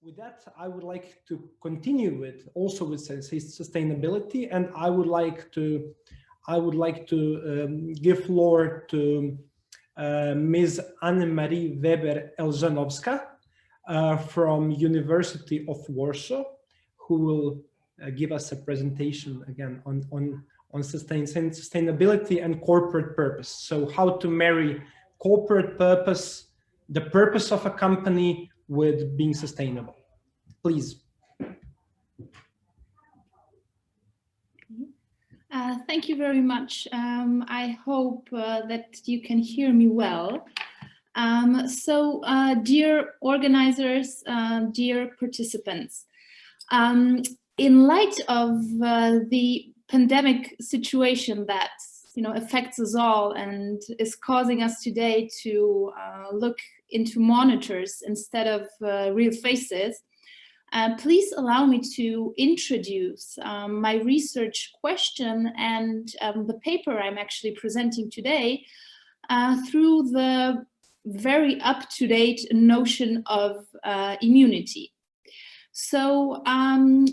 With that, I would like to continue with sustainability, and I would like to give floor to Ms. Anne-Marie Weber Elzanowska from University of Warsaw, who will give us a presentation again on sustainability and corporate purpose. So how to marry corporate purpose, the purpose of a company, with being sustainable. Please. Thank you very much. I hope that you can hear me well. Dear organizers, dear participants, in light of the pandemic situation that affects us all and is causing us today to look into monitors instead of real faces, please allow me to introduce my research question and the paper I'm actually presenting today through the very up-to-date notion of immunity. So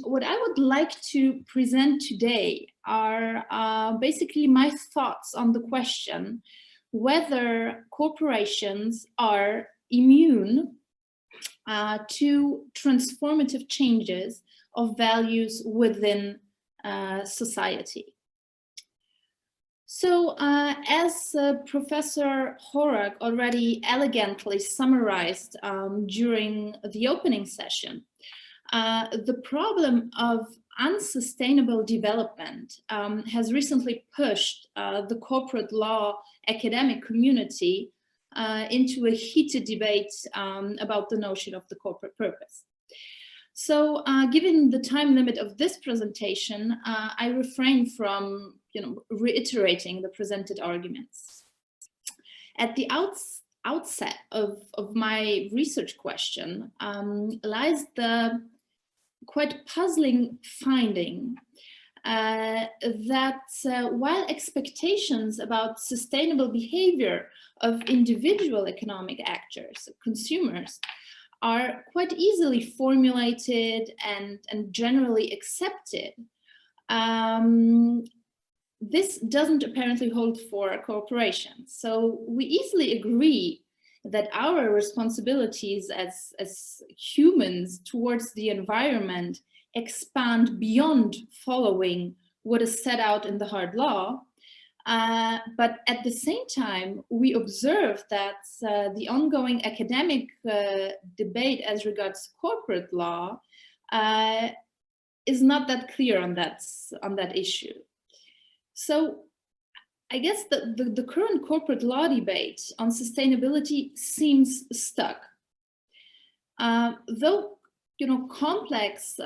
what I would like to present today are basically my thoughts on the question whether corporations are immune to transformative changes of values within society. So as Professor Horak already elegantly summarized during the opening session, the problem of unsustainable development has recently pushed the corporate law academic community into a heated debate about the notion of the corporate purpose. So given the time limit of this presentation, I refrain from reiterating the presented arguments. At the outset of my research question lies the quite puzzling finding that while expectations about sustainable behavior of individual economic actors, consumers, are quite easily formulated and generally accepted, this doesn't apparently hold for corporations. So we easily agree that our responsibilities as humans towards the environment expand beyond following what is set out in the hard law. But at the same time, we observe that the ongoing academic debate as regards corporate law is not that clear on that issue. So I guess the current corporate law debate on sustainability seems stuck. Though complex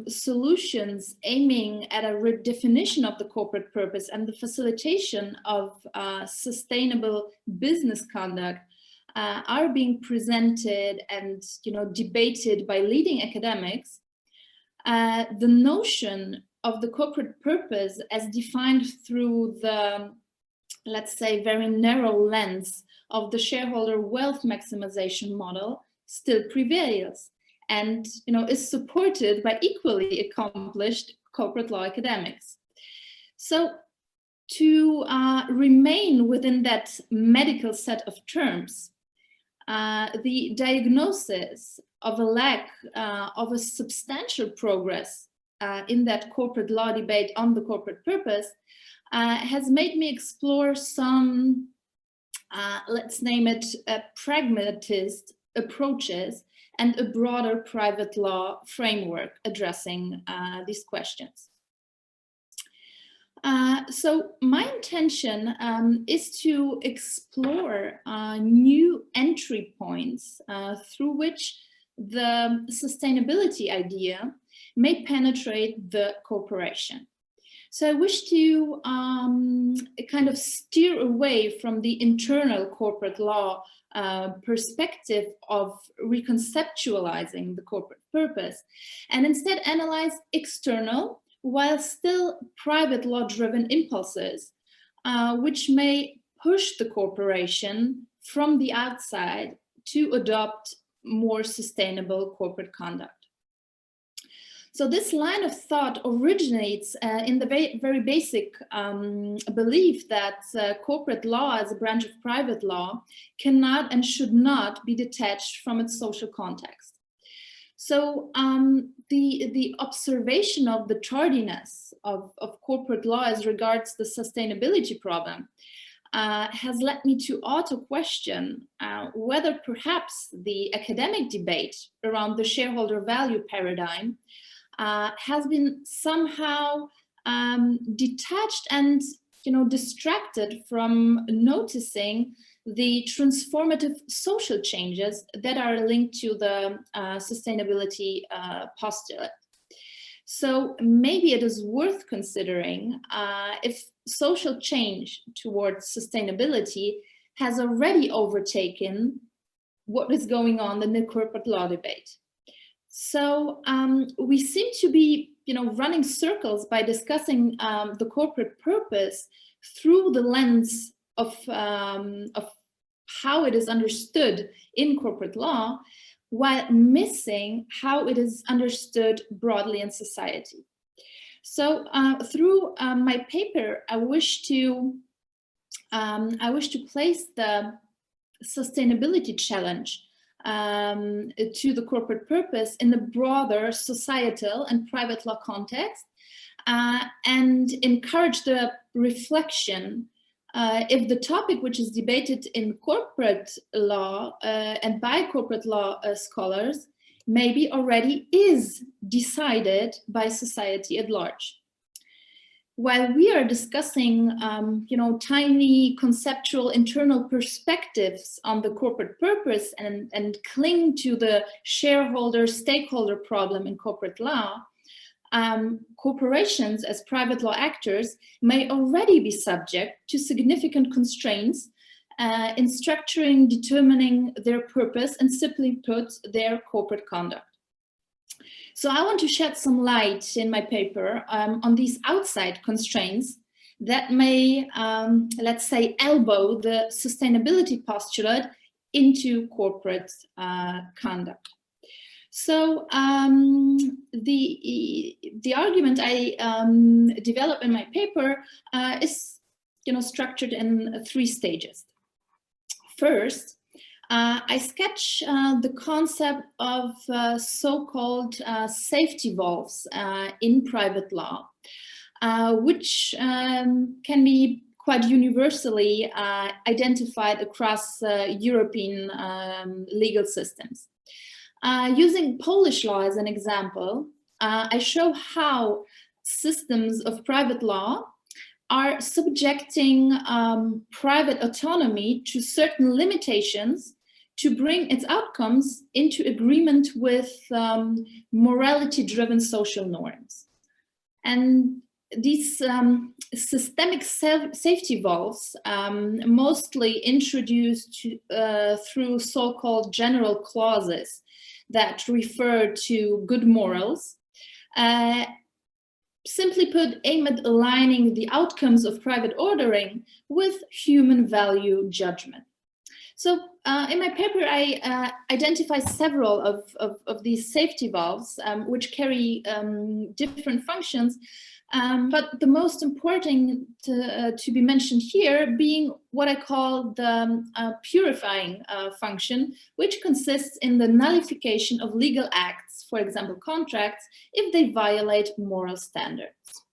solutions aiming at a redefinition of the corporate purpose and the facilitation of sustainable business conduct are being presented and debated by leading academics, the notion of the corporate purpose as defined through the, let's say, very narrow lens of the shareholder wealth maximization model still prevails and is supported by equally accomplished corporate law academics. So to remain within that medical set of terms, the diagnosis of a lack of a substantial progress in that corporate law debate on the corporate purpose has made me explore some, let's name it, pragmatist approaches and a broader private law framework addressing these questions. So my intention is to explore new entry points through which the sustainability idea may penetrate the corporation. So I wish to kind of steer away from the internal corporate law perspective of reconceptualizing the corporate purpose and instead analyze external while still private law-driven impulses, which may push the corporation from the outside to adopt more sustainable corporate conduct. So this line of thought originates in the very basic belief that corporate law as a branch of private law cannot and should not be detached from its social context. So the observation of the tardiness of corporate law as regards the sustainability problem has led me to auto-question whether perhaps the academic debate around the shareholder value paradigm has been somehow detached and distracted from noticing the transformative social changes that are linked to the sustainability postulate. So maybe it is worth considering if social change towards sustainability has already overtaken what is going on in the corporate law debate. So we seem to be, running circles by discussing the corporate purpose through the lens of how it is understood in corporate law, while missing how it is understood broadly in society. So through my paper, I wish to place the sustainability challenge to the corporate purpose in a broader societal and private law context, and encourage the reflection if the topic which is debated in corporate law and by corporate law scholars maybe already is decided by society at large. While we are discussing, tiny conceptual internal perspectives on the corporate purpose and cling to the shareholder-stakeholder problem in corporate law, corporations as private law actors may already be subject to significant constraints in structuring, determining their purpose, and simply put, their corporate conduct. So I want to shed some light in my paper on these outside constraints that may, let's say, elbow the sustainability postulate into corporate conduct. So the argument I develop in my paper is, structured in 3 stages. First, I sketch the concept of so-called safety valves in private law, which can be quite universally identified across European legal systems. Using Polish law as an example, I show how systems of private law are subjecting private autonomy to certain limitations to bring its outcomes into agreement with morality-driven social norms. And these systemic safety valves, mostly introduced through so-called general clauses that refer to good morals, simply put, aim at aligning the outcomes of private ordering with human value judgment. So in my paper, I identify several of these safety valves, which carry different functions, but the most important to be mentioned here being what I call the purifying function, which consists in the nullification of legal acts, for example, contracts, if they violate moral standards.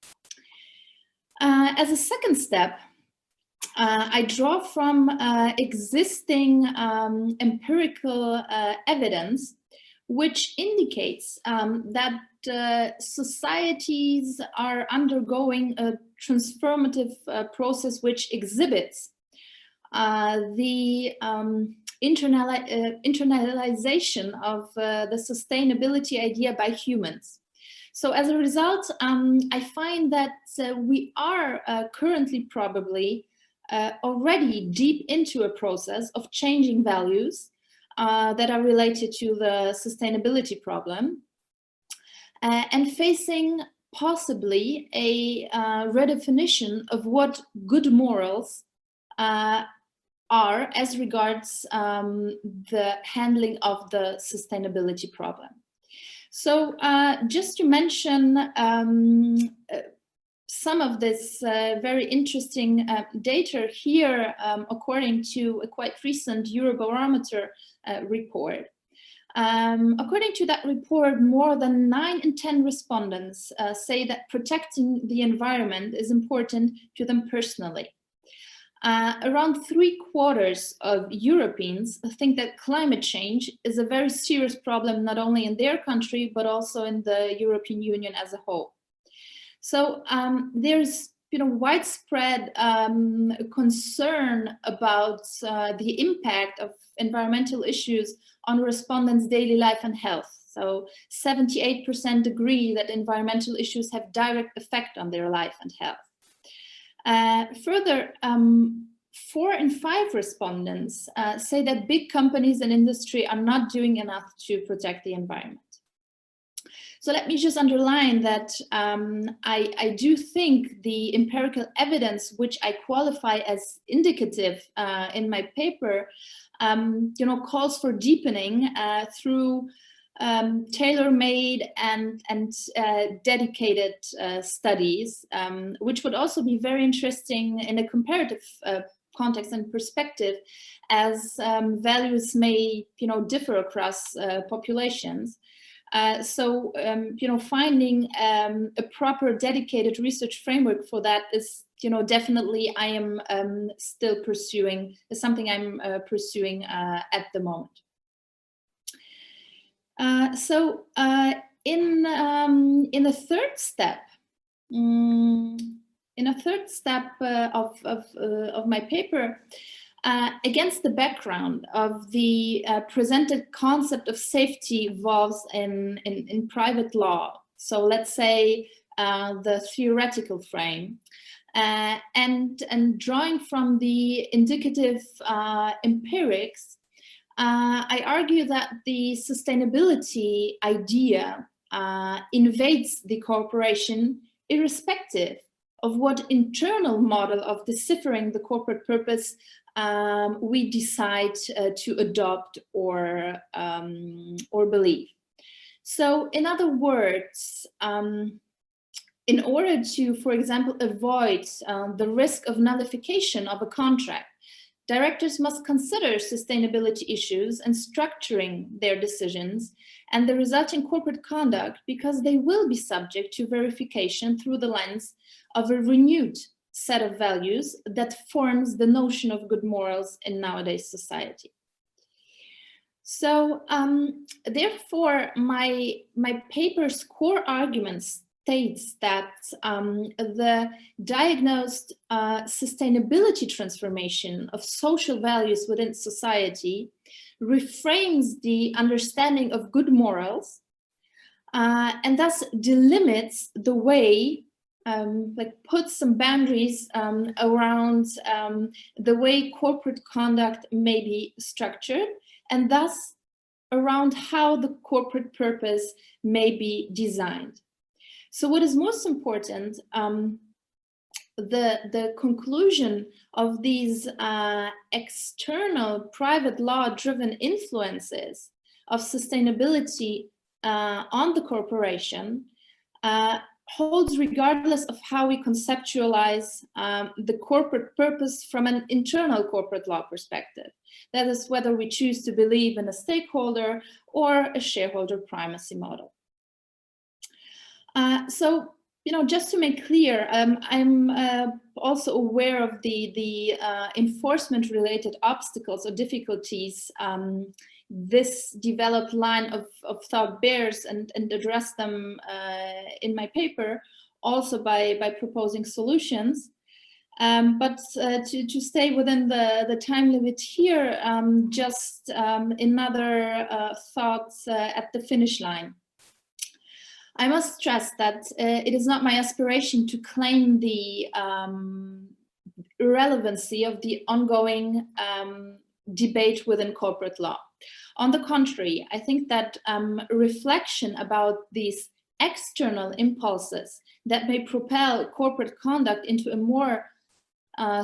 As a second step, I draw from existing empirical evidence, which indicates that societies are undergoing a transformative process which exhibits the internalization of the sustainability idea by humans. So as a result, I find that we are currently probably already deep into a process of changing values that are related to the sustainability problem and facing possibly a redefinition of what good morals are as regards the handling of the sustainability problem. So just to mention some of this very interesting data here, according to a quite recent Eurobarometer report. According to that report, more than 9 in 10 respondents say that protecting the environment is important to them personally. Around 3/4 of Europeans think that climate change is a very serious problem, not only in their country, but also in the European Union as a whole. So there's widespread concern about the impact of environmental issues on respondents' daily life and health. So 78% agree that environmental issues have direct effect on their life and health. Further, 4 in 5 respondents say that big companies and industry are not doing enough to protect the environment. So let me just underline that I do think the empirical evidence, which I qualify as indicative in my paper, calls for deepening through tailor-made and dedicated studies, which would also be very interesting in a comparative context and perspective, as values may differ across populations. So finding a proper dedicated research framework for that is definitely I am still pursuing, is something I'm pursuing at the moment. So in a third step, of my paper, against the background of the presented concept of safety evolves in private law. So let's say the theoretical frame, and drawing from the indicative empirics, I argue that the sustainability idea invades the corporation irrespective of what internal model of deciphering the corporate purpose we decide to adopt or believe. So in other words, in order to, for example, avoid the risk of nullification of a contract, directors must consider sustainability issues and structuring their decisions and the resulting corporate conduct, because they will be subject to verification through the lens of a renewed set of values that forms the notion of good morals in nowadays society. So therefore, my paper's core argument states that the diagnosed sustainability transformation of social values within society reframes the understanding of good morals and thus delimits the way, puts some boundaries around the way corporate conduct may be structured, and thus around how the corporate purpose may be designed. So what is most important, the conclusion of these external private law-driven influences of sustainability on the corporation holds regardless of how we conceptualize the corporate purpose from an internal corporate law perspective. That is, whether we choose to believe in a stakeholder or a shareholder primacy model. So, just to make clear, I'm also aware of the enforcement-related obstacles or difficulties this developed line of thought bears, and address them in my paper, also by proposing solutions. But to stay within the time limit here, just another thought at the finish line. I must stress that it is not my aspiration to claim the irrelevancy of the ongoing debate within corporate law. On the contrary, I think that reflection about these external impulses that may propel corporate conduct into a more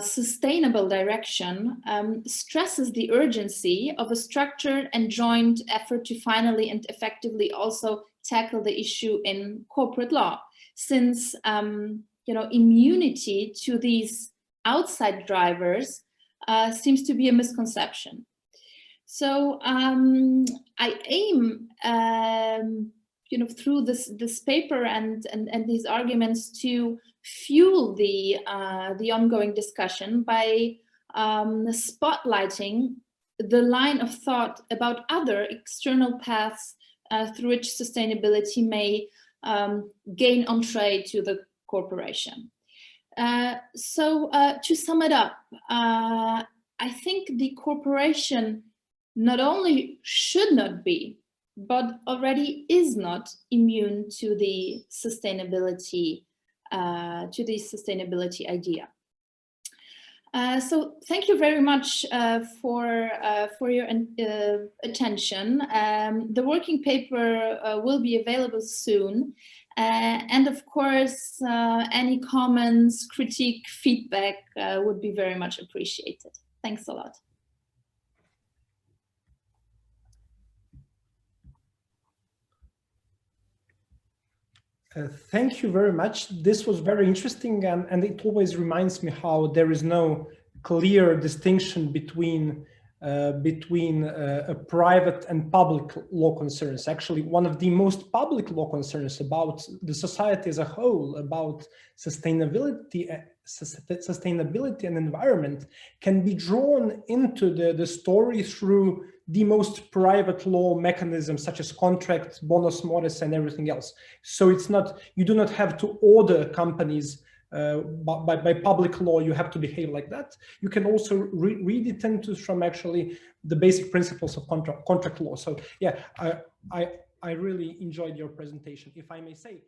sustainable direction stresses the urgency of a structured and joint effort to finally and effectively also tackle the issue in corporate law, since immunity to these outside drivers seems to be a misconception. So I aim, through this paper and these arguments to fuel the ongoing discussion by spotlighting the line of thought about other external paths through which sustainability may gain entree to the corporation. So to sum it up, I think the corporation not only should not be, but already is not immune to the sustainability idea. So thank you very much for your attention. The working paper will be available soon. And of course, any comments, critique, feedback would be very much appreciated. Thanks a lot. Thank you very much. This was very interesting, and it always reminds me how there is no clear distinction between a private and public law concerns. Actually, one of the most public law concerns about the society as a whole, about sustainability and environment, can be drawn into the story through the most private law mechanisms such as contract, bonus modus, and everything else. So it's not, you do not have to order companies by public law, you have to behave like that. You can also read it into from actually the basic principles of contract law. So yeah, I really enjoyed your presentation, if I may say.